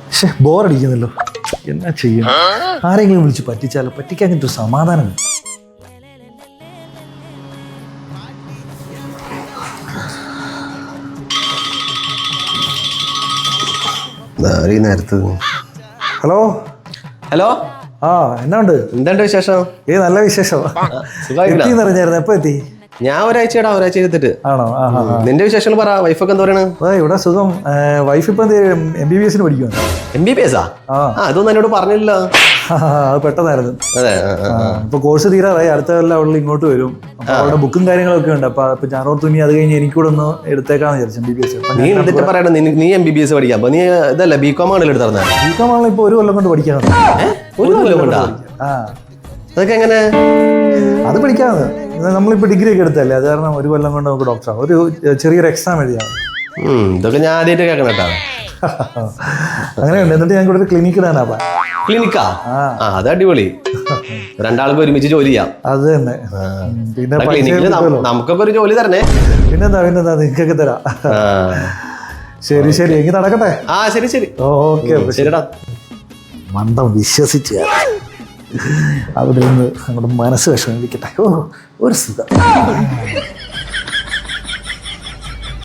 പക്ഷെ ബോറടിക്കുന്നല്ലോ. എന്നാ ചെയ്യും? ആരെങ്കിലും വിളിച്ച് പറ്റിച്ചാലോ? പറ്റിക്കാഞ്ഞിട്ടൊരു സമാധാനം. നേരത്ത് ഹലോ ഹലോ ആ എന്നാ ഉണ്ട്? എന്തുണ്ട് വിശേഷം? നല്ല വിശേഷം. എത്തിന്ന് അറിഞ്ഞായിരുന്നു. എപ്പോ എത്തി? ഞാൻ ഒരാഴ്ച എടുത്തിട്ട്. ആണോ? നിന്റെ വിശേഷങ്ങൾ പറ. വൈഫൊക്കെ എന്താ പറയണ? ഇവിടെ സുഖം. വൈഫ് ഇപ്പൊ MBBS പഠിക്കുവാണ്. MBBS അതൊന്നും എന്നോട് പറഞ്ഞില്ല. അത് പെട്ടെന്നായിരുന്നു. അതെ. ഇപ്പൊ കോഴ്സ് തീരാറായി. അടുത്ത കൊല്ലം അവൾ ഇങ്ങോട്ട് വരും. അപ്പൊ അവളുടെ ബുക്കും കാര്യങ്ങളൊക്കെ ഉണ്ട്. അപ്പൊ ഞാനോർത്ത് ഇനി അത് കഴിഞ്ഞ് എനിക്കൂടെ ഒന്ന് എടുത്തേക്കാന്ന് വിചാരിച്ചു MBBS. നീ എന്നിട്ട് പറയണ നീ MBBS പഠിക്കാം. അപ്പൊ നീ ഇതല്ല BCom ആണല്ലോ എടുത്തത്. BCom ആണല്ലോ ഇപ്പൊ 1 കൊല്ലം കൊണ്ട് പഠിക്കണം. 1 കൊല്ലം കൊണ്ടാ? അതൊക്കെ എങ്ങനെ? അത് പഠിക്കാതെ നമ്മളിപ്പോ ഡിഗ്രി ഒക്കെ എടുത്തല്ലേ, അത് കാരണം 1 കൊല്ലം കൊണ്ട് നമുക്ക് ഡോക്ടറാണ്. ഒരു ചെറിയൊരു എക്സാം എഴുതിയാണ്. ഇതൊക്കെ ഞാൻ ആദ്യമായിട്ട് കേൾക്കണം കേട്ടാ. അങ്ങനെയുണ്ട്. എന്നിട്ട് ഞാൻ ഇവിടെ ഒരു ക്ലിനിക്ക് ഇടാനാ. ക്ലിനിക്കാ? അത് അടിപൊളി. 2 ആൾക്ക് ഒരുമിച്ച് ജോലി ചെയ്യാം. അത് തന്നെ. പിന്നെ ക്ലിനിക്കില് നമുക്കൊക്കെ ഒരു ജോലി തരണേ. പിന്നെന്താ നിങ്ങൾക്കൊക്കെ തരാം. ശരി ശരി, എങ്കിൽ നടക്കട്ടെ. ശരി. ഓക്കെ ശരിടാ. മണ്ടം വിശ്വസിച്ച് അവിടെ നിന്ന് നമ്മുടെ മനസ്സ് വിഷമിക്കട്ടെ. ഒരു സുഖം.